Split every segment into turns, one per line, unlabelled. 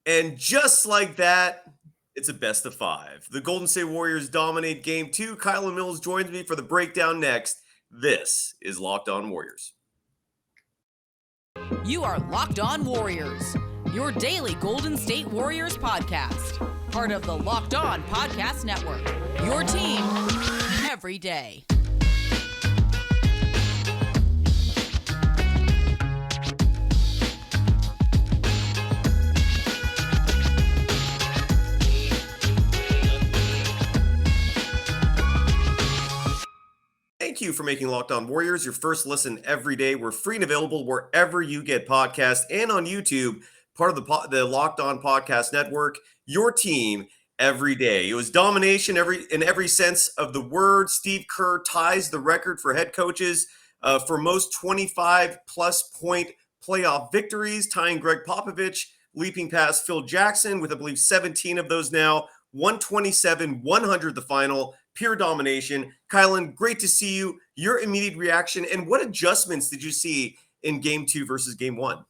And just like that, it's a best of 5. The Golden State Warriors dominate Game 2. Kylen Mills joins me for the breakdown next. This is Locked On Warriors.
You are Locked On Warriors, your daily Golden State Warriors podcast. Part of the Locked On Podcast Network, your team every day.
Thank you for making Locked On Warriors your first listen every day. We're free and available wherever you get podcasts and on YouTube, part of the Locked On Podcast Network, your team every day. It was domination in every sense of the word. Steve Kerr ties the record for head coaches for most 25-plus point playoff victories, tying Greg Popovich, leaping past Phil Jackson with, I believe, 17 of those now. 127-100 the final. Pure domination. Kylen, great to see you. Your immediate reaction, and what adjustments did you see in Game 2 versus Game 1?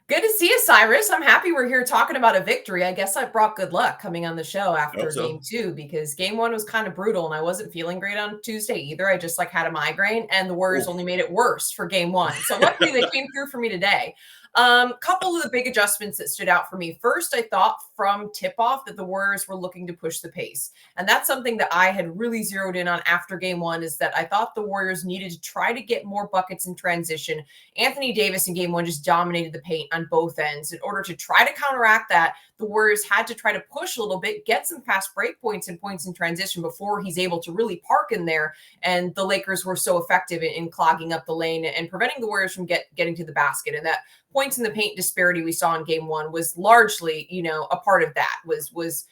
Good to see you, Cyrus. I'm happy we're here talking about a victory. I guess I brought good luck coming on the show after Game 2 because Game 1 was kind of brutal and I wasn't feeling great on Tuesday either. I just had a migraine and the Warriors only made it worse for Game 1. So luckily they came through for me today. Couple of the big adjustments that stood out for me. First, I thought from tip-off that the Warriors were looking to push the pace. And that's something that I had really zeroed in on after Game 1 is that I thought the Warriors needed to try to get more buckets in transition. Anthony Davis in Game 1 just dominated the paint on both ends. In order to try to counteract that, the Warriors had to try to push a little bit, get some fast break points and points in transition before he's able to really park in there. And the Lakers were so effective in clogging up the lane and preventing the Warriors from getting to the basket. And that points in the paint disparity we saw in Game 1 was largely, a part of that was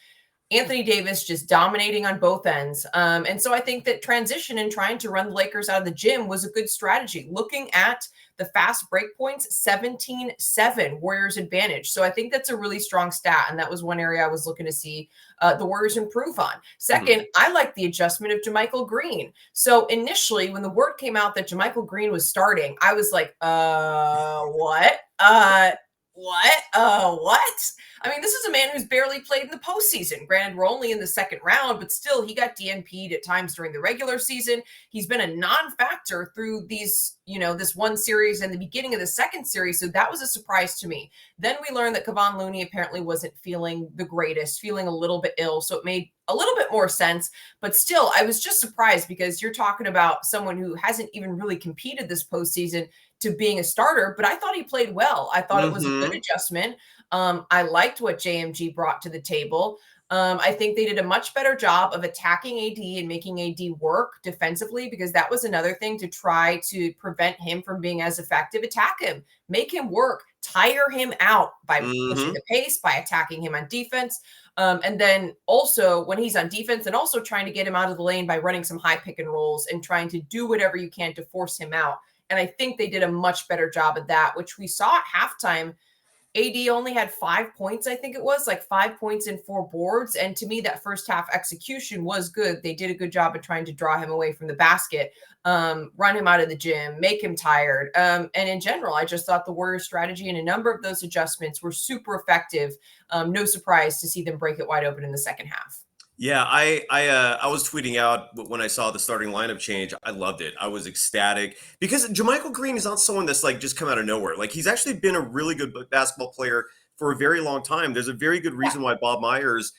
Anthony Davis just dominating on both ends. And so I think that transition and trying to run the Lakers out of the gym was a good strategy. Looking at the fast break points, 17-7 Warriors advantage. So I think that's a really strong stat. And that was one area I was looking to see the Warriors improve on. Second, I like the adjustment of JaMychal Green. So initially, when the word came out that JaMychal Green was starting, I was like, what? What? I mean, this is a man who's barely played in the postseason. Granted, we're only in the second round, but still, he got DNP'd at times during the regular season. He's been a non-factor through these, this one series and the beginning of the second series. So that was a surprise to me. Then we learned that Looney apparently wasn't feeling the greatest, feeling a little bit ill. So it made a little bit more sense. But still, I was just surprised because you're talking about someone who hasn't even really competed this postseason to being a starter, but I thought he played well. I thought it was a good adjustment. I liked what JMG brought to the table. I think they did a much better job of attacking AD and making AD work defensively, because that was another thing to try to prevent him from being as effective. Attack him, make him work, tire him out by pushing the pace, by attacking him on defense. And then also when he's on defense, and also trying to get him out of the lane by running some high pick and rolls and trying to do whatever you can to force him out. And I think they did a much better job of that, which we saw at halftime. AD only had 5 points, I think it was, 5 points and 4 boards. And to me, that first half execution was good. They did a good job of trying to draw him away from the basket, run him out of the gym, make him tired. And in general, I just thought the Warriors' strategy and a number of those adjustments were super effective. No surprise to see them break it wide open in the second half.
Yeah, I was tweeting out when I saw the starting lineup change. I loved it. I was ecstatic because JaMychal Green is not someone that's just come out of nowhere. He's actually been a really good basketball player for a very long time. There's a very good reason why Bob Myers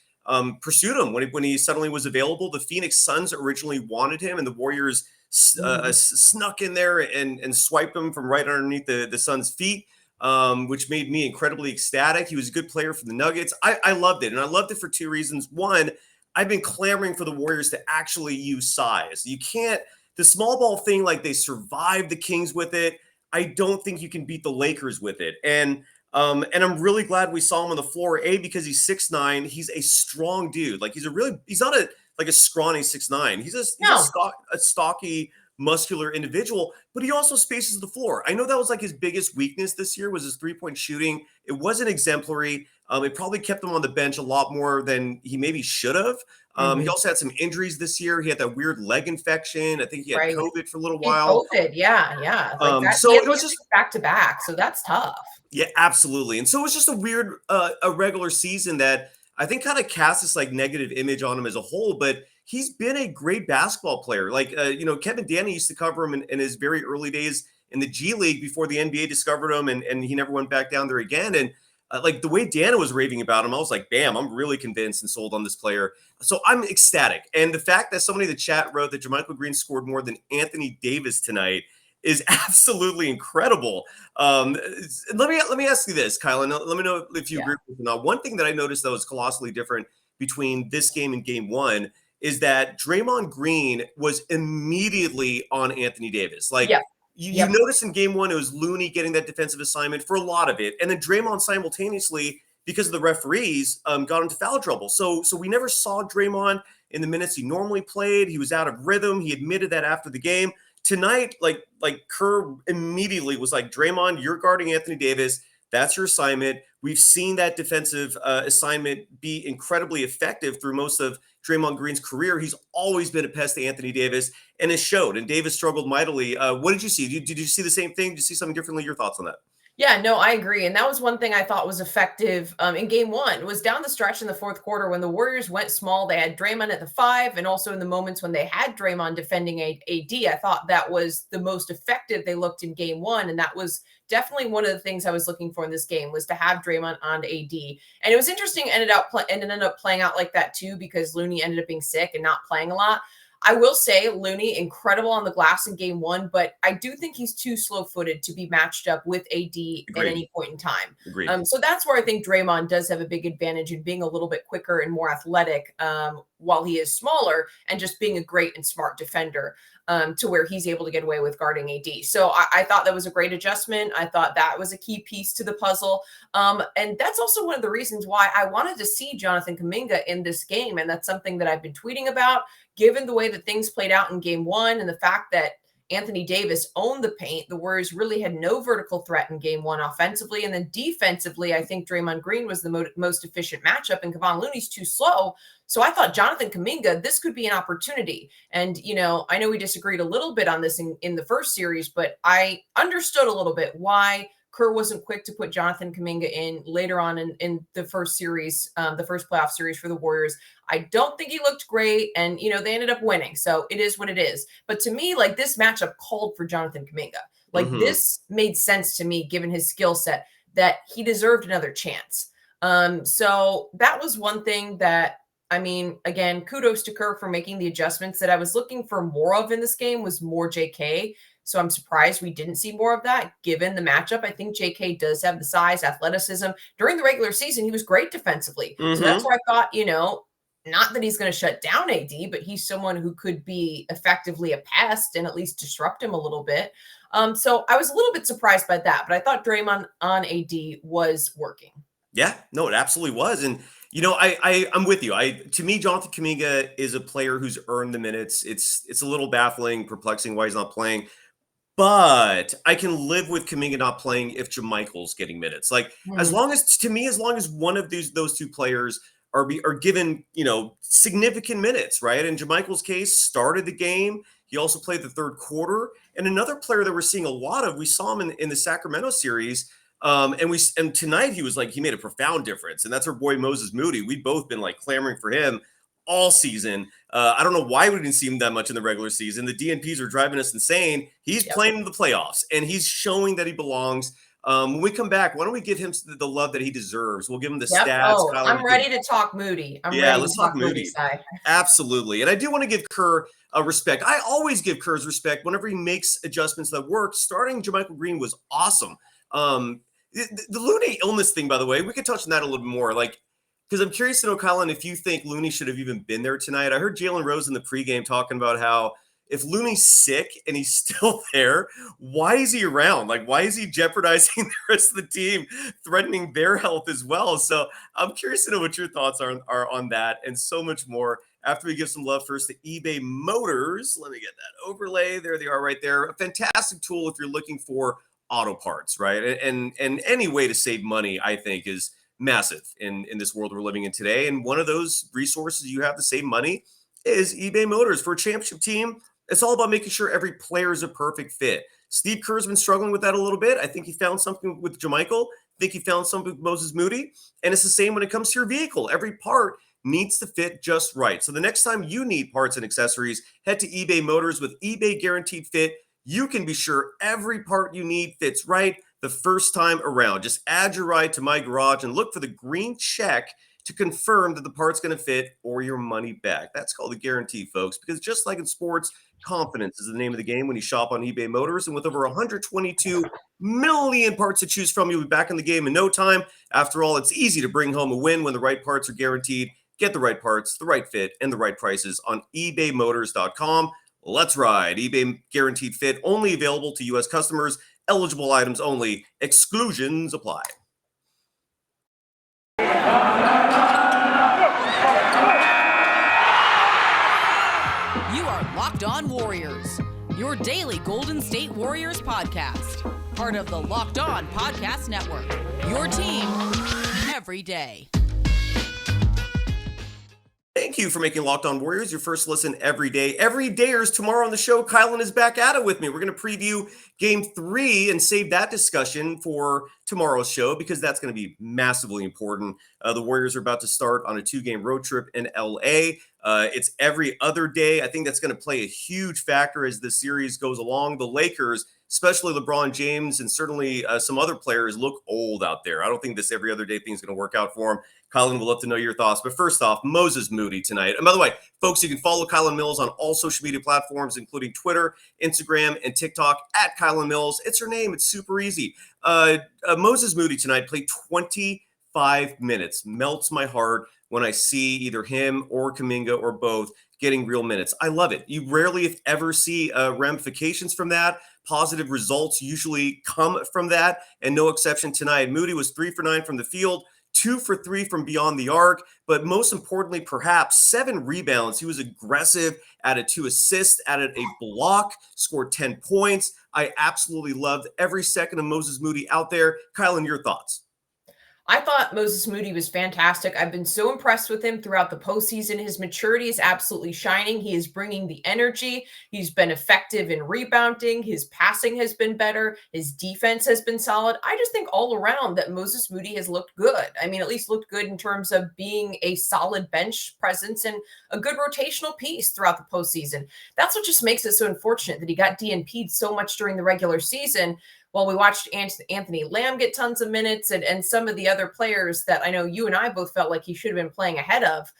pursued him when he suddenly was available. The Phoenix Suns originally wanted him, and the Warriors snuck in there and swiped him from right underneath the Suns' feet, which made me incredibly ecstatic. He was a good player for the Nuggets. I loved it, and I loved it for two reasons. One, I've been clamoring for the Warriors to actually use size. You can't, the small ball thing, they survived the Kings with it. I don't think you can beat the Lakers with it. And I'm really glad we saw him on the floor, because he's 6'9". He's a strong dude. He's not a scrawny 6'9". He's a stocky, muscular individual, but he also spaces the floor. I know that was his biggest weakness this year was his three-point shooting. It wasn't exemplary. It probably kept him on the bench a lot more than he maybe should have. He also had some injuries this year. He had that weird leg infection. I think he had COVID for a little while.
COVID, yeah.
So it was just
back to back. So that's tough.
Yeah, absolutely. And so it was just a weird, a regular season that I think kind of cast this like negative image on him as a whole. But he's been a great basketball player. Like, Kevin Danny used to cover him in his very early days in the G League before the NBA discovered him, and he never went back down there again. And like the way Dana was raving about him, I was like, bam, I'm really convinced and sold on this player. So I'm ecstatic. And the fact that somebody in the chat wrote that JaMychal Green scored more than Anthony Davis tonight is absolutely incredible. Let me ask you this, Kylen. Let me know if you agree with me. Now, one thing that I noticed that was colossally different between this game and game one is that Draymond Green was immediately on Anthony Davis. Like you noticed in game one, it was Looney getting that defensive assignment for a lot of it. And then Draymond simultaneously, because of the referees, got into foul trouble. So we never saw Draymond in the minutes he normally played. He was out of rhythm. He admitted that after the game. Tonight, like Kerr immediately was like, Draymond, you're guarding Anthony Davis. That's your assignment. We've seen that defensive assignment be incredibly effective through most of Draymond Green's career. He's always been a pest to Anthony Davis, and it showed. And Davis struggled mightily. What did you see? Did you see the same thing? Did you see something differently? Your thoughts on that?
Yeah, no, I agree. And that was one thing I thought was effective in game one. It was down the stretch in the fourth quarter when the Warriors went small. They had Draymond at the 5, and also in the moments when they had Draymond defending AD. I thought that was the most effective they looked in game one. And that was definitely one of the things I was looking for in this game, was to have Draymond on AD. And it was interesting, it ended up playing out like that too, because Looney ended up being sick and not playing a lot. I will say Looney, incredible on the glass in game one, but I do think he's too slow-footed to be matched up with AD at any point in time. So that's where I think Draymond does have a big advantage in being a little bit quicker and more athletic while he is smaller, and just being a great and smart defender to where he's able to get away with guarding AD. So I thought that was a great adjustment. I thought that was a key piece to the puzzle. And that's also one of the reasons why I wanted to see Jonathan Kuminga in this game. And that's something that I've been tweeting about, given the way that things played out in game one and the fact that Anthony Davis owned the paint. The Warriors really had no vertical threat in game one offensively. And then defensively, I think Draymond Green was the most efficient matchup, and Kevon Looney's too slow. So I thought Jonathan Kuminga, this could be an opportunity. And, I know we disagreed a little bit on this in the first series, but I understood a little bit why Kerr wasn't quick to put Jonathan Kuminga in later on in the first series, the first playoff series for the Warriors. I don't think he looked great, and, they ended up winning. So it is what it is. But to me, like, this matchup called for Jonathan Kuminga. Like, this made sense to me, given his skill set, that he deserved another chance. So that was one thing that, again, kudos to Kerr for making the adjustments that I was looking for more of in this game, was more JK. So I'm surprised we didn't see more of that given the matchup. I think JK does have the size, athleticism. During the regular season, he was great defensively. So that's where I thought, not that he's going to shut down AD, but he's someone who could be effectively a pest and at least disrupt him a little bit. So I was a little bit surprised by that, but I thought Draymond on AD was working.
Yeah, no, it absolutely was. And, I'm with you. To me, Jonathan Kuminga is a player who's earned the minutes. It's a little baffling, perplexing why he's not playing. But I can live with Kuminga not playing if JaMychal's getting minutes. Like, as long as one of those two players are given, significant minutes, right? In JaMychal's case, started the game. He also played the third quarter. And another player that we're seeing a lot of, we saw him in the Sacramento series. And tonight he made a profound difference. And that's our boy Moses Moody. We've both been like clamoring for him all season. I don't know why we didn't see him that much in the regular season. The DNPs are driving us insane. He's playing in the playoffs, and he's showing that he belongs. When we come back, why don't we give him the love that he deserves? We'll give him the stats.
Oh, I'm ready to talk Moody.
Let's talk Moody. Absolutely. And I do want to give Kerr respect. I always give Kerr's respect whenever he makes adjustments that work. Starting JaMychal Green was awesome. The Looney illness thing, by the way, we could touch on that a little bit more. Because I'm curious to know, Kylen, if you think Looney should have even been there tonight. I heard Jalen Rose in the pregame talking about how if Looney's sick and he's still there, why is he around? Like, why is he jeopardizing the rest of the team, threatening their health as well? So I'm curious to know what your thoughts are on that and so much more after we give some love first to eBay Motors. Let me get that overlay. There they are right there. A fantastic tool if you're looking for auto parts, right? And any way to save money, I think, is massive in this world we're living in today. And one of those resources you have to save money is eBay Motors. For a championship team, it's all about making sure every player is a perfect fit. Steve Kerr's been struggling with that a little bit. I think he found something with JaMychal. I think he found something with Moses Moody. And it's the same when it comes to your vehicle. Every part needs to fit just right. So the next time you need parts and accessories, head to eBay Motors. With eBay Guaranteed Fit, you can be sure every part you need fits right the first time around. Just add your ride to My Garage and look for the green check to confirm that the part's going to fit or your money back. That's called a guarantee, folks, because just like in sports, confidence is the name of the game when you shop on eBay Motors. And with over 122 million parts to choose from, you'll be back in the game in no time. After all, it's easy to bring home a win when the right parts are guaranteed. Get the right parts, the right fit, and the right prices on ebaymotors.com. Let's ride. eBay Guaranteed Fit, only available to U.S. customers. Eligible items only. Exclusions apply.
You are Locked On Warriors, your daily Golden State Warriors podcast. Part of the Locked On Podcast Network, your team every day.
Thank you for making Locked On Warriors your first listen every day. Every dayers tomorrow on the show, Kylen is back at it with me. We're going to preview Game 3 and save that discussion for tomorrow's show because that's going to be massively important. The Warriors are about to start on a 2-game road trip in LA. It's every other day. I think that's going to play a huge factor as the series goes along. The Lakers, especially LeBron James and certainly some other players, look old out there. I don't think this every other day thing is going to work out for them. Kylen, we'd love to know your thoughts. But first off, Moses Moody tonight. And by the way, folks, you can follow Kylen Mills on all social media platforms, including Twitter, Instagram, and TikTok at Kylen Mills. It's her name. It's super easy. Moses Moody tonight played 25 minutes. Melts my heart when I see either him or Kuminga or both getting real minutes. I love it. You rarely, if ever, see ramifications from that. Positive results usually come from that, and no exception tonight. Moody was 3 for 9 from the field, 2 for 3 from beyond the arc, but most importantly, perhaps 7 rebounds. He was aggressive, added 2 assists, added a block, scored 10 points. I absolutely loved every second of Moses Moody out there. Kylen, your thoughts?
I thought Moses Moody was fantastic. I've been so impressed with him throughout the postseason. His maturity is absolutely shining. He is bringing the energy. He's been effective in rebounding. His passing has been better. His defense has been solid. I just think all around that Moses Moody has looked good. I mean, at least looked good in terms of being a solid bench presence and a good rotational piece throughout the postseason. That's what just makes it so unfortunate that he got DNP'd so much during the regular season. Well, we watched Anthony Lamb get tons of minutes and some of the other players that I know you and I both felt like he should have been playing ahead of.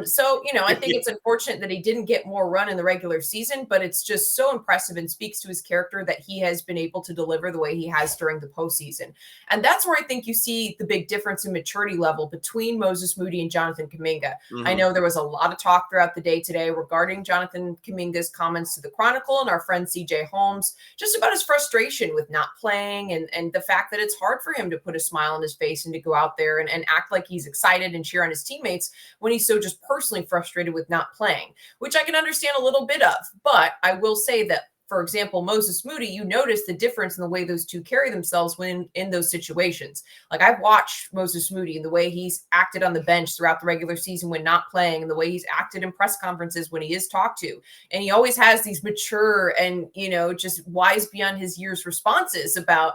So, I think it's unfortunate that he didn't get more run in the regular season, but it's just so impressive and speaks to his character that he has been able to deliver the way he has during the postseason. And that's where I think you see the big difference in maturity level between Moses Moody and Jonathan Kuminga. Mm-hmm. I know there was a lot of talk throughout the day today regarding Jonathan Kuminga's comments to the Chronicle and our friend CJ Holmes, just about his frustration with not playing and the fact that it's hard for him to put a smile on his face and to go out there and act like he's excited and cheer on his teammates when he's so just personally frustrated with not playing, which I can understand a little bit of. But I will say that, for example, Moses Moody, you notice the difference in the way those two carry themselves when in those situations. Like I've watched Moses Moody and the way he's acted on the bench throughout the regular season when not playing and the way he's acted in press conferences when he is talked to. And he always has these mature and, just wise beyond his years responses about,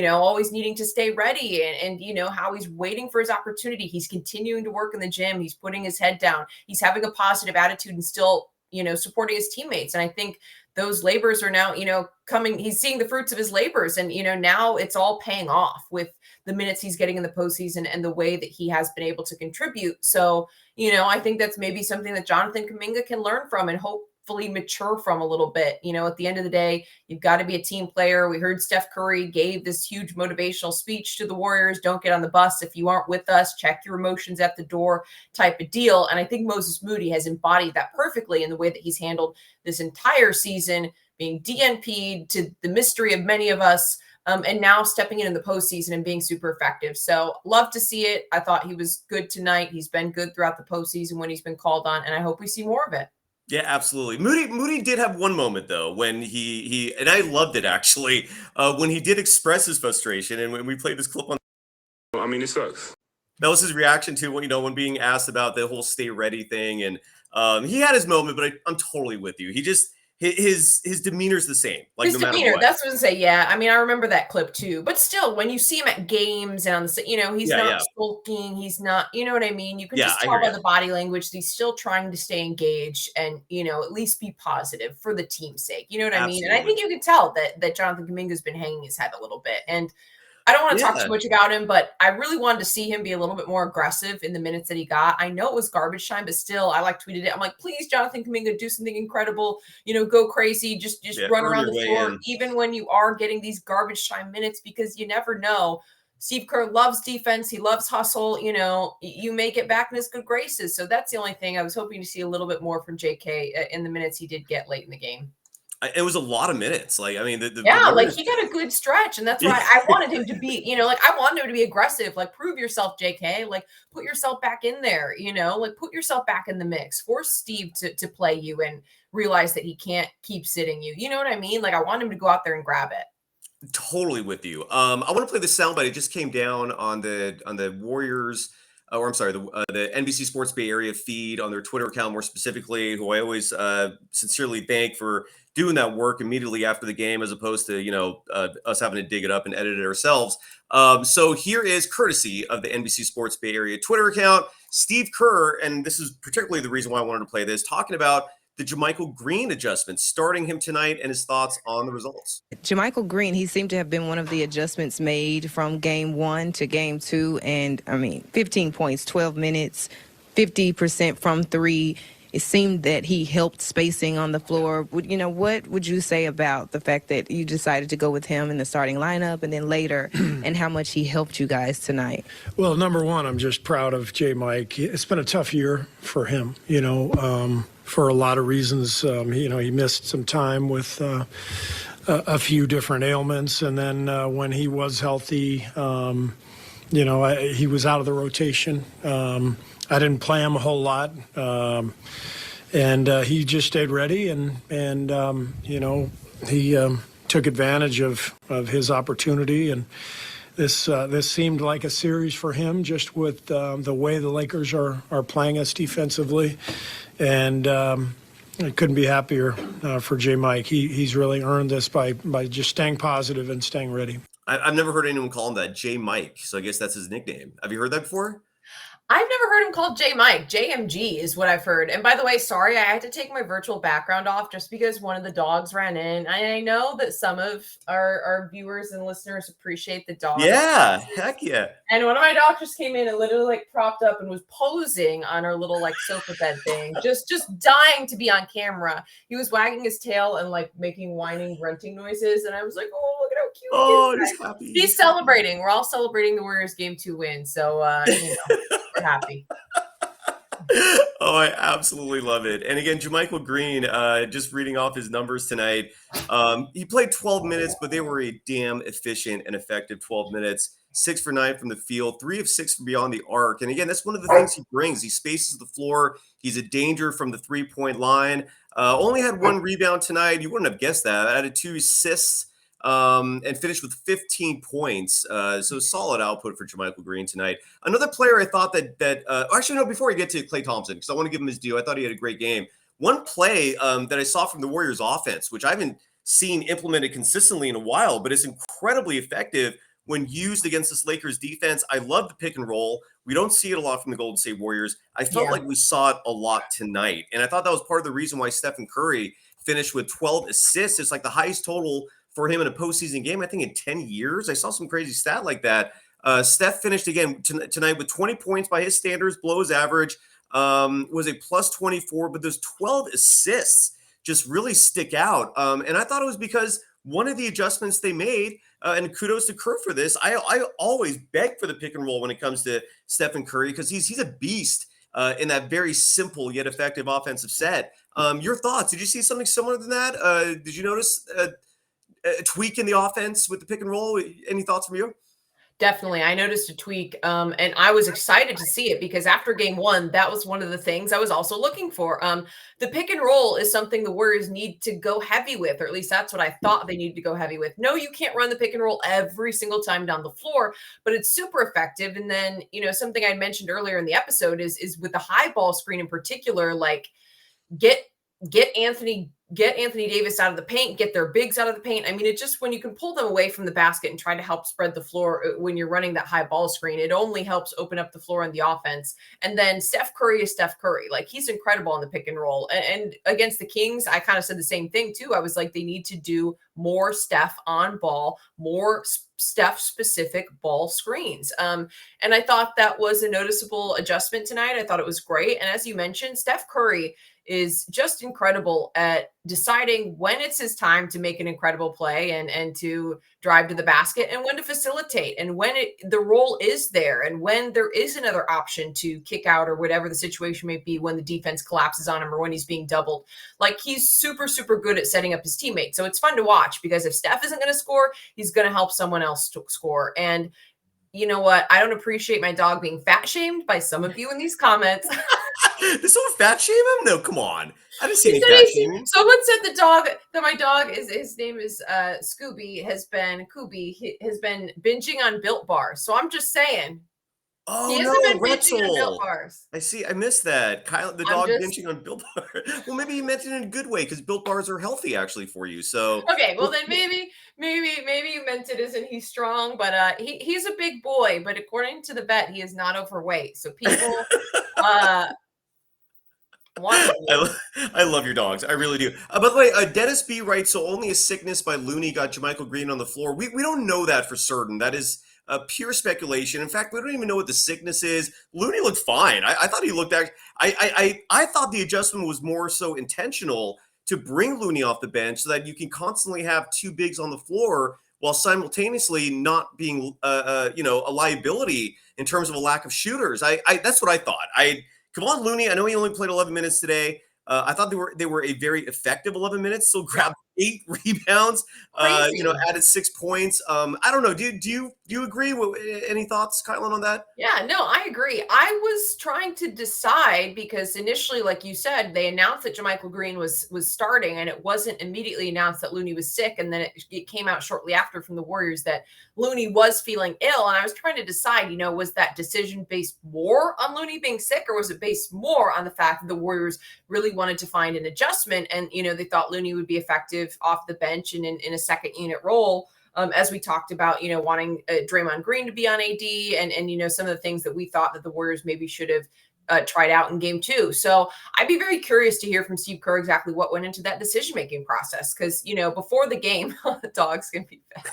always needing to stay ready and how he's waiting for his opportunity. He's continuing to work in the gym. He's putting his head down. He's having a positive attitude and still, supporting his teammates. And I think those labors are now, coming, he's seeing the fruits of his labors and, now it's all paying off with the minutes he's getting in the postseason and the way that he has been able to contribute. So, I think that's maybe something that Jonathan Kuminga can learn from and hopefully mature from a little bit. At the end of the day, you've got to be a team player. We heard Steph Curry gave this huge motivational speech to the Warriors. Don't get on the bus if you aren't with us. Check your emotions at the door type of deal. And I think Moses Moody has embodied that perfectly in the way that he's handled this entire season, being DNP'd to the mystery of many of us, and now stepping in the postseason and being super effective. So love to see it. I thought he was good tonight. He's been good throughout the postseason when he's been called on, and I hope we see more of it.
Yeah, absolutely. Moody did have one moment though when he and I loved it actually when he did express his frustration, and when we played this clip on.
I mean, it sucks.
That was his reaction to when being asked about the whole stay ready thing, and he had his moment. But I'm totally with you. his demeanor's the same. Like
His
no matter
demeanor,
what.
that's what I say. Yeah, I mean, I remember that clip too. But still, when you see him at games and on the, he's
Yeah,
not
yeah.
sulking. He's not, you know what I mean? You can
Yeah,
just
I
tell
hear
by
you.
the body language that he's still trying to stay engaged and, at least be positive for the team's sake. You know what I mean? And I
Absolutely.
think you can tell that Jonathan Kuminga's been hanging his head a little bit. And I don't want to talk
Yeah.
too much about him, but I really wanted to see him be a little bit more aggressive in the minutes that he got. I know it was garbage time, but still, I tweeted it. I'm like, please, Jonathan Kuminga, do something incredible. Go crazy, just
Yeah,
run
earn
around
your
the
way
floor,
in.
even when you are getting these garbage time minutes, because you never know. Steve Kerr loves defense. He loves hustle. You may get back in his good graces. So that's the only thing I was hoping to see a little bit more from JK in the minutes he did get late in the game.
It was a lot of minutes. Like, I mean, the
Yeah,
Warriors.
he got a good stretch, and that's why I wanted him to be, I wanted him to be aggressive, prove yourself, JK, put yourself back in there, put yourself back in the mix, force Steve to play you and realize that he can't keep sitting you. You know what I mean? I want him to go out there and grab it.
Totally with you. I want to play the soundbite. It just came down on the Warriors, or I'm sorry, the NBC Sports Bay Area feed on their Twitter account, more specifically, who I always sincerely thank for doing that work immediately after the game, as opposed to us having to dig it up and edit it ourselves. So here is courtesy of the NBC Sports Bay Area Twitter account, Steve Kerr, and this is particularly the reason why I wanted to play this, talking about the JaMychal Green adjustment, starting him tonight, and his thoughts on the results.
JaMychal Green, he seemed to have been one of the adjustments made from game 1 to game 2. And, 15 points, 12 minutes, 50% from 3. It seemed that he helped spacing on the floor. What would you say about the fact that you decided to go with him in the starting lineup and then later, and how much he helped you guys tonight?
Well, number one, I'm just proud of Mike. It's been a tough year for him, for a lot of reasons. He missed some time with a few different ailments. And then when he was healthy, he was out of the rotation. I didn't play him a whole lot. And he just stayed ready. And he took advantage of his opportunity. And this seemed like a series for him, just with the way the Lakers are playing us defensively. And I couldn't be happier for Mike. He's really earned this by just staying positive and staying ready.
I've never heard anyone call him that, Mike. So I guess that's his nickname. Have you heard that before?
I've never heard him called Mike. JMG is what I've heard. And by the way, sorry, I had to take my virtual background off just because one of the dogs ran in. I know that some of our viewers and listeners appreciate the dog.
Yeah, heck yeah.
And one of my dogs just came in and literally propped up and was posing on our little sofa bed thing, just dying to be on camera. He was wagging his tail and making whining, grunting noises. And I was like, oh, look at how cute he is.
He's happy.
He's celebrating. We're all celebrating the Warriors game 2 win. So, we're happy.
Oh, I absolutely love it. And again, JaMychal Green, just reading off his numbers tonight, he played 12 minutes, but they were a damn efficient and effective 12 minutes. 6 for 9 from the field, 3 of 6 from beyond the arc. And again, that's one of the things he brings. He spaces the floor. He's a danger from the 3-point line. Only had 1 rebound tonight. You wouldn't have guessed that. Added 2 assists. And finished with 15 points. So solid output for JaMychal Green tonight. Another player I thought that actually, no, before we get to Klay Thompson, because I want to give him his due. I thought he had a great game. One play that I saw from the Warriors offense, which I haven't seen implemented consistently in a while, but it's incredibly effective when used against this Lakers defense. I love the pick and roll. We don't see it a lot from the Golden State Warriors. I felt like we saw it a lot tonight. And I thought that was part of the reason why Steph Curry finished with 12 assists. It's like the highest total for him in a postseason game, I think, in 10 years. I saw some crazy stat like that. Steph finished again tonight with 20 points by his standards, below his average, was a plus 24, but those 12 assists just really stick out. And I thought it was because one of the adjustments they made, and kudos to Kerr for this, I always beg for the pick and roll when it comes to Stephen Curry, because he's a beast in that very simple yet effective offensive set. Your thoughts? Did you see something similar to that? Did you notice a tweak in the offense with the pick and roll? Any thoughts from you?
Definitely. I noticed a tweak, and I was excited to see it because after game 1, that was one of the things I was also looking for. The pick and roll is something the Warriors need to go heavy with, or at least that's what I thought they needed to go heavy with. No, you can't run the pick and roll every single time down the floor, but it's super effective. And then, something I mentioned earlier in the episode is with the high ball screen in particular, get Anthony get Anthony Davis out of the paint, get their bigs out of the paint. I mean, it just, when you can pull them away from the basket and try to help spread the floor when you're running that high ball screen, it only helps open up the floor on the offense. And then Steph Curry is Steph Curry. Like, he's incredible on the pick and roll. And against the Kings, I kind of said the same thing too. I was like, they need to do more Steph on ball, more Steph specific ball screens. And I thought that was a noticeable adjustment tonight. I thought it was great. And as you mentioned, Steph Curry is just incredible at deciding when it's his time to make an incredible play and to drive to the basket, and when to facilitate, and when the role is there, and when there is another option to kick out or whatever the situation may be, when the defense collapses on him or when he's being doubled. Like, he's super, super good at setting up his teammates. So it's fun to watch, because if Steph isn't going to score, he's going to help someone else to score. And you know what? I don't appreciate my dog being fat shamed by some of you in these comments.
Did someone fat shame him? No, come on. I didn't see any fat shaming.
Someone said that my dog is, his name is Scooby, has been binging on Built bars. So I'm just saying.
Oh,
he
no,
been
Red
binging on Built
Soul.
bars.
I see. I missed that. Kyle, the dog binging on Built Bars. Well, maybe he meant it in a good way, because Built Bars are healthy actually for you. So
okay, well then maybe you meant it as in he's strong, but he's a big boy. But according to the vet, he is not overweight. So people
I love your dogs. I really do. By the way, Dennis B writes, so only a sickness by Looney got JaMychal Green on the floor. We don't know that for certain. That is pure speculation. In fact, we don't even know what the sickness is. Looney looked fine. I thought he looked I thought the adjustment was more so intentional to bring Looney off the bench so that you can constantly have two bigs on the floor while simultaneously not being a liability in terms of a lack of shooters. That's what I thought. Come on, Looney. I know he only played 11 minutes today. I thought they were a very effective 11 minutes. Still grabbed 8 rebounds. Added 6 points. I don't know. Do you agree? Any thoughts, Kylen, on that?
Yeah, no, I agree. I was trying to decide, because initially, like you said, they announced that JaMychal Green was starting, and it wasn't immediately announced that Looney was sick. And then it came out shortly after from the Warriors that Looney was feeling ill. And I was trying to decide, was that decision based more on Looney being sick, or was it based more on the fact that the Warriors really wanted to find an adjustment? And, they thought Looney would be effective off the bench and in a second unit role. As we talked about, wanting Draymond Green to be on AD and some of the things that we thought that the Warriors maybe should have tried out in game 2. So I'd be very curious to hear from Steve Kerr exactly what went into that decision-making process. Because, before the game, the dog's going to be fat.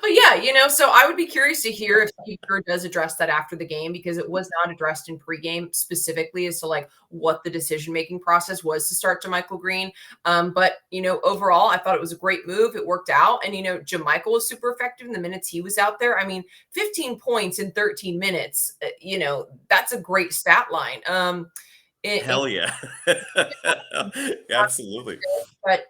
But yeah, so I would be curious to hear if Steve Kerr does address that after the game, because it was not addressed in pregame specifically as to like what the decision-making process was to start JaMychal Green. But overall, I thought it was a great move. It worked out. And, JaMychal was super effective in the minutes he was out there. I mean, 15 points in 13 minutes, that's a great stat line.
Hell yeah. Absolutely.
But,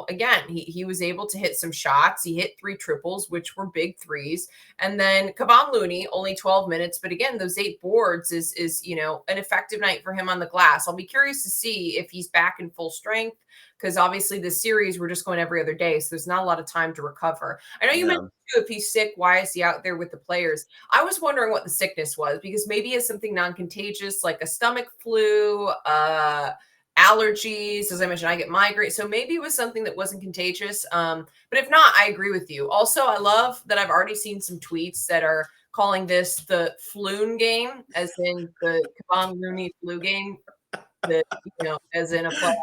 again, he was able to hit some shots. He hit 3 triples, which were big threes. And then Kevon Looney, only 12 minutes. But again, those 8 boards is an effective night for him on the glass. I'll be curious to see if he's back in full strength, because obviously the series, we're just going every other day. So there's not a lot of time to recover. I know you mentioned too, if he's sick, why is he out there with the players? I was wondering what the sickness was, because maybe it's something non-contagious, like a stomach flu, allergies. As I mentioned, I get migraines. So maybe it was something that wasn't contagious. But if not, I agree with you. Also, I love that I've already seen some tweets that are calling this the Floon game, as in the Kevon Looney flu game. As in a play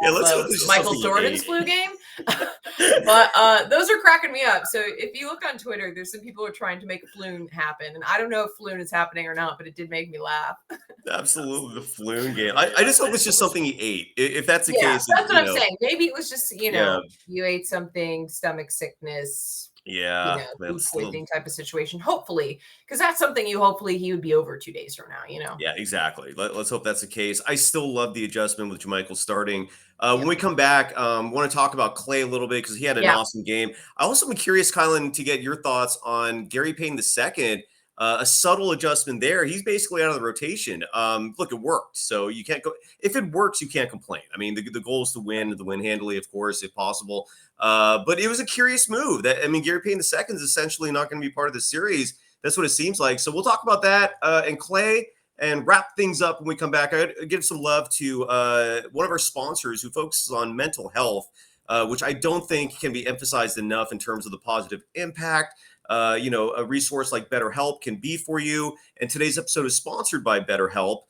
Michael Jordan's flu game. But those are cracking me up. So if you look on Twitter, there's some people who are trying to make a Floon happen. And I don't know if Floon is happening or not, but it did make me laugh.
Absolutely. The Floon game. I just hope it's just something he ate. If that's the case.
That's what I'm saying. Maybe it was just, you ate something, stomach sickness. Food poisoning type of situation, hopefully, because that's something hopefully he would be over 2 days from now,
Yeah, exactly. Let's hope that's the case. I still love the adjustment with JaMychal starting. When we come back, want to talk about Klay a little bit, because he had an awesome game. I also am curious, Kylen, to get your thoughts on Gary Payton II. A subtle adjustment there. He's basically out of the rotation. Look, it worked. So you can't go. If it works, you can't complain. I mean, the goal is to win handily, of course, if possible. But it was a curious move. Gary Payton II is essentially not going to be part of the series. That's what it seems like. So we'll talk about that and Klay and wrap things up when we come back. I gotta give some love to one of our sponsors who focuses on mental health, which I don't think can be emphasized enough in terms of the positive impact a resource like BetterHelp can be for you. And today's episode is sponsored by BetterHelp.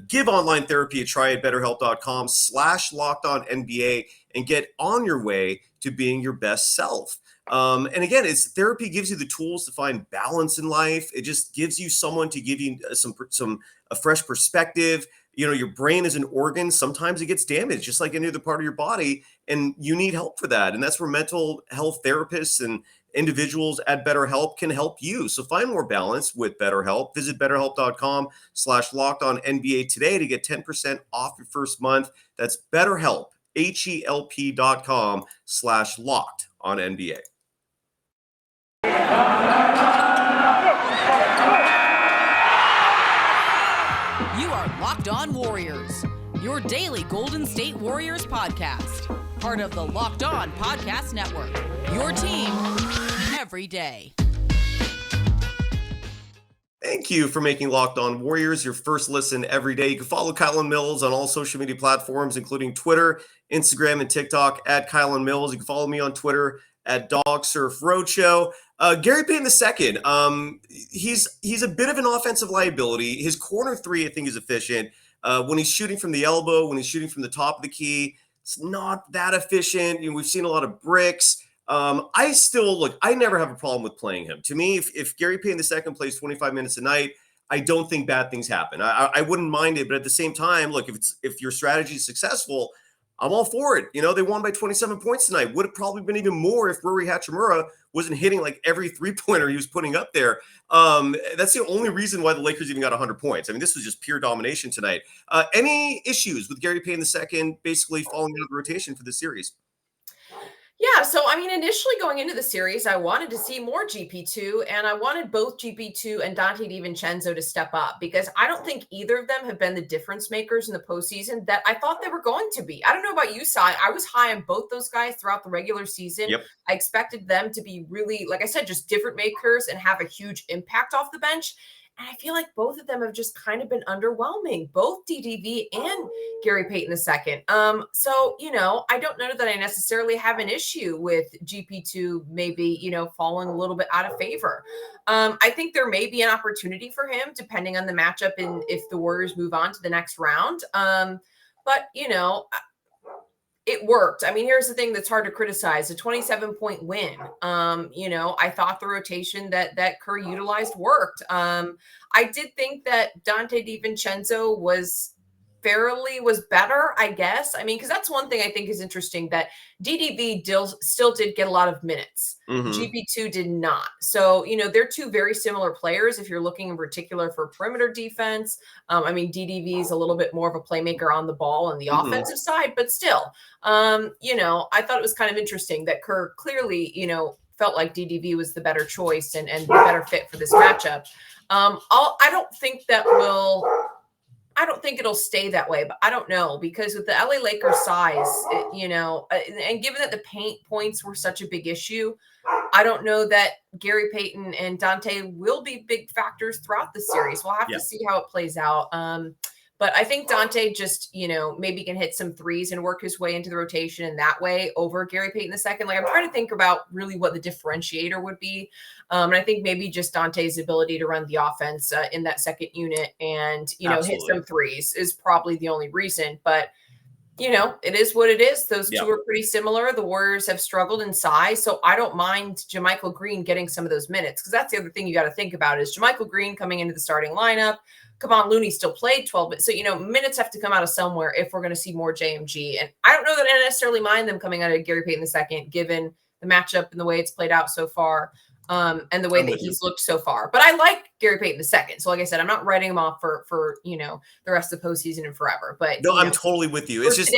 Give online therapy a try at betterhelp.com/lockedonnba and get on your way to being your best self. And again, therapy gives you the tools to find balance in life. It just gives you someone to give you a fresh perspective. Your brain is an organ. Sometimes it gets damaged, just like any other part of your body, and you need help for that. And that's where mental health therapists and individuals at BetterHelp can help you. So find more balance with BetterHelp. Visit betterhelp.com/lockedonnba today to get 10% off your first month. That's BetterHelp, HELP.com/lockedonnba.
You are Locked On Warriors, your daily Golden State Warriors podcast. Part of the Locked On Podcast Network, your team every day.
Thank you for making Locked On Warriors your first listen every day. You can follow Kylen Mills on all social media platforms, including Twitter, Instagram, and TikTok at Kylen Mills. You can follow me on Twitter at Dog Surf Roadshow. Gary Payton II, he's a bit of an offensive liability. His corner three, I think, is efficient. When he's shooting from the elbow, when he's shooting from the top of the key, it's not that efficient. We've seen a lot of bricks. I never have a problem with playing him. To me, if Gary Payton II plays 25 minutes a night, I don't think bad things happen. I wouldn't mind it, but at the same time, look, if your strategy is successful, I'm all for it. They won by 27 points tonight. Would have probably been even more if Rui Hachimura wasn't hitting like every three-pointer he was putting up there. That's the only reason why the Lakers even got 100 points. I mean, this was just pure domination tonight. Any issues with Gary Payton II basically falling out of the rotation for this series?
Yeah, so I mean, initially going into the series, I wanted to see more GP2, and I wanted both GP2 and Donte DiVincenzo to step up because I don't think either of them have been the difference makers in the postseason that I thought they were going to be. I don't know about you, Sai. I was high on both those guys throughout the regular season.
Yep.
I expected them to be really, like I said, just different makers and have a huge impact off the bench. And I feel like both of them have just kind of been underwhelming, both DDV and Gary Payton II. So, I don't know that I necessarily have an issue with GP2 maybe, falling a little bit out of favor. I think there may be an opportunity for him depending on the matchup and if the Warriors move on to the next round. But it worked. I mean, here's the thing that's hard to criticize: a 27-point win. I thought the rotation that Kerr utilized worked. I did think that Donte DiVincenzo was better, I guess. I mean, because that's one thing I think is interesting, that DDV still did get a lot of minutes.
Mm-hmm.
GP2 did not. So, they're two very similar players if you're looking in particular for perimeter defense. I mean, DDV is a little bit more of a playmaker on the ball on the offensive side, but still, I thought it was kind of interesting that Kerr clearly, felt like DDV was the better choice and the better fit for this matchup. I don't think it'll stay that way, but I don't know, because with the LA Lakers size, and given that the paint points were such a big issue, I don't know that Gary Payton and Donte will be big factors throughout the series. We'll have to see how it plays out. But I think Donte just, maybe can hit some threes and work his way into the rotation in that way over Gary Payton II. Like, I'm trying to think about really what the differentiator would be. And I think maybe just Dante's ability to run the offense in that second unit and, hit some threes is probably the only reason. But, it is what it is. Those two are pretty similar. The Warriors have struggled in size. So I don't mind JaMychal Green getting some of those minutes, because that's the other thing you got to think about is JaMychal Green coming into the starting lineup. Come on, Looney still played 12, but so, minutes have to come out of somewhere if we're going to see more JMG. And I don't know that I necessarily mind them coming out of Gary Payton II, given the matchup and the way it's played out so far. And the way that he's looked so far. But I like Gary Payton II. So like I said, I'm not writing him off for the rest of the postseason and forever. But
no, I'm totally with you. It's just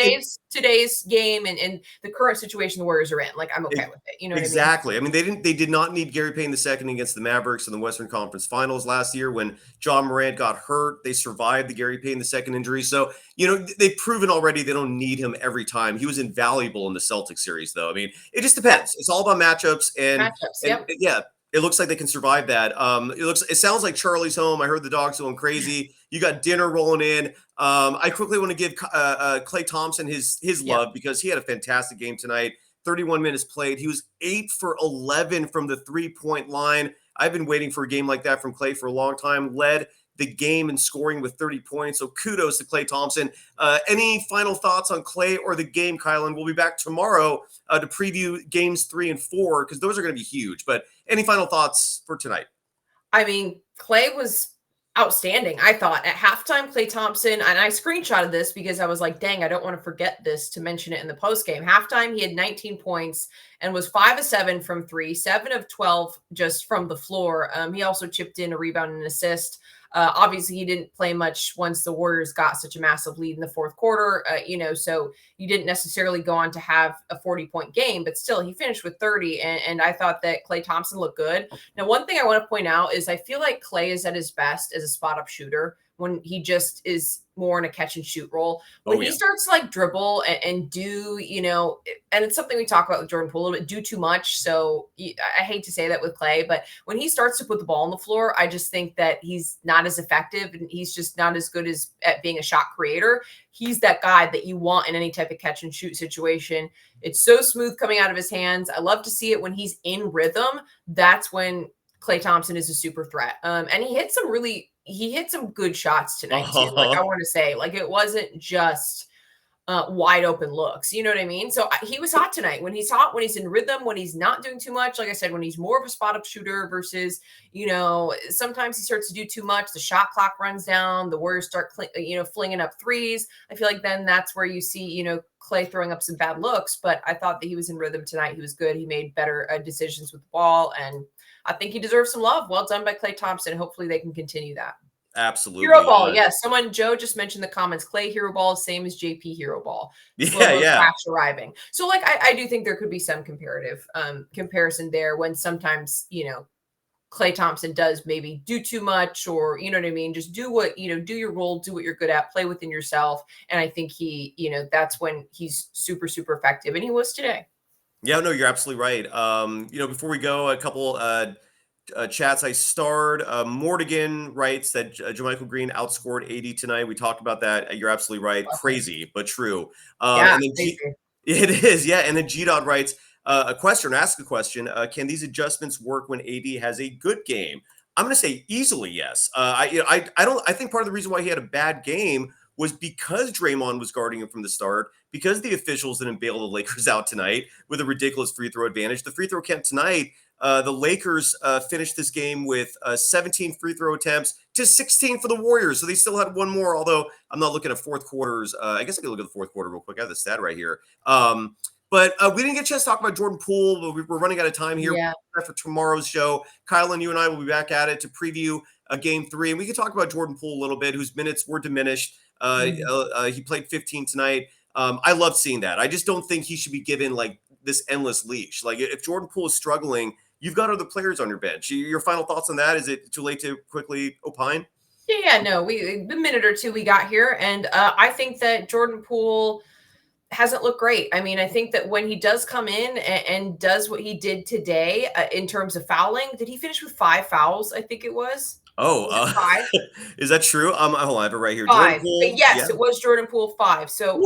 today's game and the current situation the Warriors are in. Like, I'm okay with it.
Exactly.
What I
mean? They did not need Gary Payton II against the Mavericks in the Western Conference Finals last year when John Morant got hurt. They survived the Gary Payton II injury. So, they've proven already they don't need him every time. He was invaluable in the Celtics series, though. I mean, it just depends. It's all about matchups. And It looks like they can survive that. It sounds like Charlie's home. I heard the dogs going crazy. You got dinner rolling in. I quickly want to give Klay Thompson his love because he had a fantastic game tonight. 31 minutes played. He was 8 for 11 from the 3-point line. I've been waiting for a game like that from Klay for a long time. Led the game in scoring with 30 points. So kudos to Klay Thompson. Any final thoughts on Klay or the game, Kylen? We'll be back tomorrow to preview games 3 and 4 because those are going to be huge. But any final thoughts for tonight?
I mean, Klay was outstanding, I thought. At halftime, Klay Thompson, and I screenshotted this because I was like, dang, I don't want to forget this to mention it in the postgame. Halftime, he had 19 points and was 5 of 7 from 3, 7 of 12 just from the floor. He also chipped in a rebound and an assist. Obviously, he didn't play much once the Warriors got such a massive lead in the fourth quarter, so you didn't necessarily go on to have a 40-point game, but still he finished with 30. And I thought that Klay Thompson looked good. Now, one thing I want to point out is I feel like Klay is at his best as a spot-up shooter when he just is more in a catch and shoot role. When he starts to like dribble and do, and it's something we talk about with Jordan Poole a little bit, do too much. So I hate to say that with Klay, but when he starts to put the ball on the floor, I just think that he's not as effective and he's just not as good at being a shot creator. He's that guy that you want in any type of catch and shoot situation. It's so smooth coming out of his hands. I love to see it when he's in rhythm. That's when Klay Thompson is a super threat. And he hit some good shots tonight too. Like I want to say, like it wasn't just wide open looks. You know what I mean? So he was hot tonight. When he's hot, when he's in rhythm, when he's not doing too much. Like I said, when he's more of a spot up shooter versus, sometimes he starts to do too much. The shot clock runs down. The Warriors start, flinging up threes. I feel like then that's where you see, Klay throwing up some bad looks. But I thought that he was in rhythm tonight. He was good. He made better decisions with the ball, and I think he deserves some love. Well done by Klay Thompson. Hopefully they can continue that.
Absolutely.
Hero ball. Yes. Joe just mentioned the comments. Klay hero ball, same as JP hero ball.
Yeah.
Arriving. So I do think there could be some comparative comparison there when sometimes, Klay Thompson does maybe do too much or, you know what I mean? Just do what, do your role, do what you're good at, play within yourself. And I think he, that's when he's super, super effective. And he was today.
Yeah, no, you're absolutely right. Before we go, a couple chats I starred. Mordigan writes that JaMychal Green outscored 80 tonight. We talked about that. You're absolutely right. Crazy, but true. And then it is, yeah. And then G-Dot writes ask a question. Can these adjustments work when AD has a good game? I'm going to say easily yes. I think part of the reason why he had a bad game was because Draymond was guarding him from the start, because the officials didn't bail the Lakers out tonight with a ridiculous free throw advantage. The free throw count tonight, the Lakers finished this game with 17 free throw attempts to 16 for the Warriors. So they still had one more, although I'm not looking at fourth quarters. I guess I can look at the fourth quarter real quick. I have the stat right here. But we didn't get a chance to talk about Jordan Poole, but we're running out of time here for tomorrow's show. Kylen, you and I will be back at it to preview game 3. And we can talk about Jordan Poole a little bit, whose minutes were diminished. He played 15 tonight. I love seeing that. I just don't think he should be given like this endless leash. Like if Jordan Poole is struggling, you've got other players on your bench. Your final thoughts on that? Is it too late to quickly opine?
Yeah, no, the minute or two we got here. And I think that Jordan Poole hasn't looked great. I mean, I think that when he does come in and does what he did today in terms of fouling, did he finish with 5 fouls? I think it was.
Oh,
5?
Is that true? Hold on, I have it right here.
5. Yes, it was Jordan Poole 5. So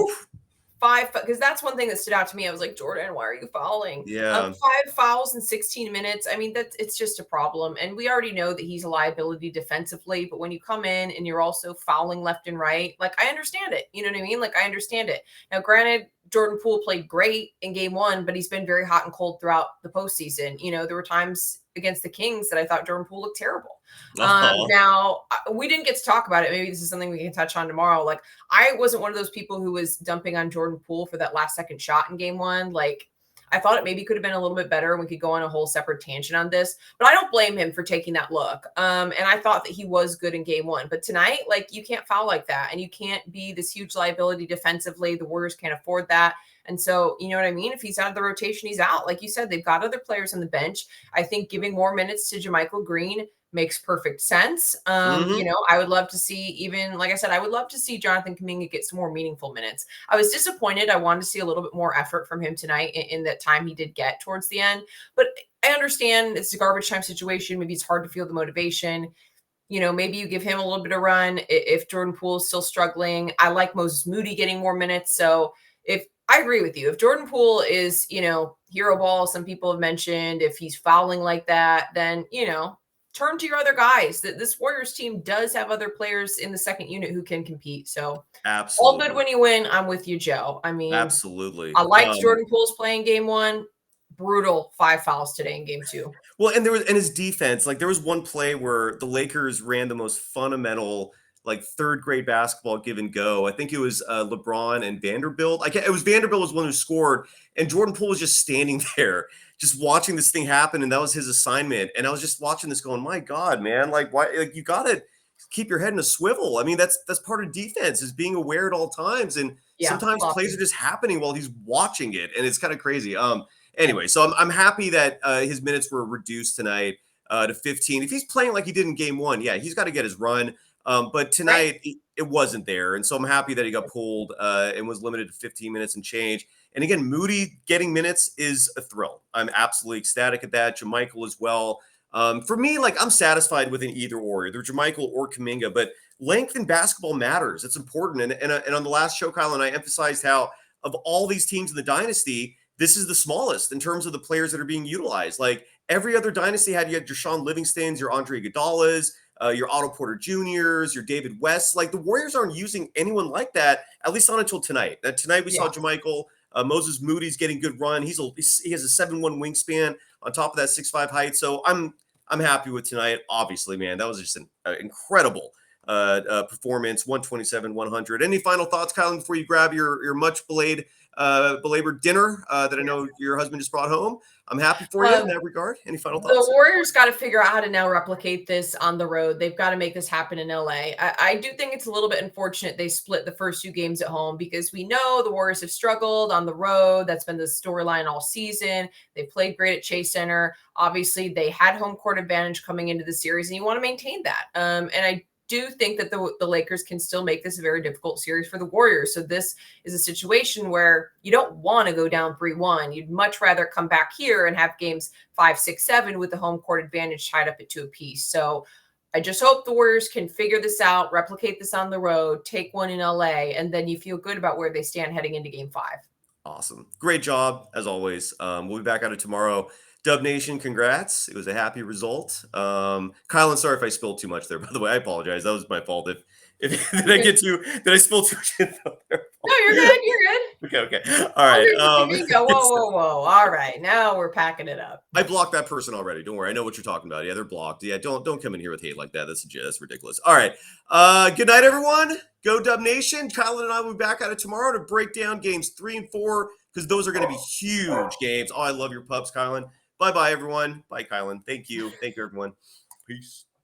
5, because that's one thing that stood out to me. I was like, Jordan, why are you fouling?
Yeah.
5 fouls in 16 minutes. I mean, it's just a problem. And we already know that he's a liability defensively, but when you come in and you're also fouling left and right, like I understand it. You know what I mean? Like I understand it. Now, granted, Jordan Poole played great in game 1, but he's been very hot and cold throughout the postseason. There were times against the Kings that I thought Jordan Poole looked terrible. Now, we didn't get to talk about it. Maybe this is something we can touch on tomorrow. Like, I wasn't one of those people who was dumping on Jordan Poole for that last second shot in game 1. Like, I thought it maybe could have been a little bit better. We could go on a whole separate tangent on this, but I don't blame him for taking that look. And I thought that he was good in game 1, but tonight, like, you can't foul like that. And you can't be this huge liability defensively. The Warriors can't afford that. And so, you know what I mean? If he's out of the rotation, he's out. Like you said, they've got other players on the bench. I think giving more minutes to JaMychal Green makes perfect sense. I would love to see, even like I said, I would love to see Jonathan Kuminga get some more meaningful minutes. I was disappointed. I wanted to see a little bit more effort from him tonight in that time he did get towards the end. But I understand it's a garbage time situation. Maybe it's hard to feel the motivation. Maybe you give him a little bit of run if Jordan Poole is still struggling. I like Moses Moody getting more minutes. So if I agree with you, if Jordan Poole is, hero ball, some people have mentioned, if he's fouling like that, then, turn to your other guys. This Warriors team does have other players in the second unit who can compete. So all good when you win. I'm with you, Joe. I mean,
absolutely.
I liked Jordan Poole's playing game one. Brutal 5 fouls today in game 2.
Well, and his defense, like there was one play where the Lakers ran the most fundamental, like third grade basketball give and go. I think it was LeBron and Vanderbilt. It was Vanderbilt was one who scored, and Jordan Poole was just standing there, just watching this thing happen, and that was his assignment. And I was just watching this, going, "My God, man! Like, why? Like, you got to keep your head in a swivel." I mean, that's part of defense, is being aware at all times, and sometimes plays are just happening while he's watching it, and it's kind of crazy. Anyway, so I'm happy that his minutes were reduced tonight to 15. If he's playing like he did in game 1, yeah, he's got to get his run. But tonight it wasn't there, and so I'm happy that he got pulled and was limited to 15 minutes and change. And again, Moody getting minutes is a thrill. I'm absolutely ecstatic at that. JaMychal as well. For me, like, I'm satisfied with an either or, either JaMychal or Kuminga, but length in basketball matters. It's important. And on the last show, Kylen, I emphasized how of all these teams in the dynasty, this is the smallest in terms of the players that are being utilized. Like every other dynasty you had your Sean Livingstons, your Andre Iguodala's, your Otto Porter Jr.'s, your David West. Like the Warriors aren't using anyone like that, at least not until tonight. Tonight we saw JaMychal. Moses Moody's getting good run. He has a 7'1" wingspan on top of that 6'5" height. So I'm happy with tonight. Obviously, man, that was just an incredible performance. 127-100. Any final thoughts, Kylen, before you grab your much belabored dinner that I know your husband just brought home? I'm happy for you in that regard. Any final thoughts?
The Warriors got to figure out how to now replicate this on the road. They've got to make this happen in LA. I do think it's a little bit unfortunate they split the first 2 games at home, because we know the Warriors have struggled on the road. That's been the storyline all season. They played great at Chase Center. Obviously, they had home court advantage coming into the series, and you want to maintain that. And I do think that the Lakers can still make this a very difficult series for the Warriors. So this is a situation where you don't want to go down 3-1. You'd much rather come back here and have games 5, 6, 7 with the home court advantage tied up at 2 apiece. So I just hope the Warriors can figure this out, replicate this on the road, take one in LA, and then you feel good about where they stand heading into game 5.
Awesome. Great job, as always. We'll be back at it tomorrow. Dub Nation, congrats. It was a happy result. Kylen, sorry if I spilled too much there, by the way. I apologize. That was my fault. Did I spill too much info there?
No, you're good. You're good.
Okay. All right.
Whoa. All right. Now we're packing it up.
I blocked that person already. Don't worry. I know what you're talking about. Yeah, they're blocked. Yeah, don't come in here with hate like that. That's ridiculous. All right. Good night, everyone. Go Dub Nation. Kylen and I will be back at it tomorrow to break down games 3 and 4, because those are going to be huge games. Oh, I love your pups, Kylen. Bye-bye, everyone. Bye, Kylen. Thank you. Thank you, everyone. Peace.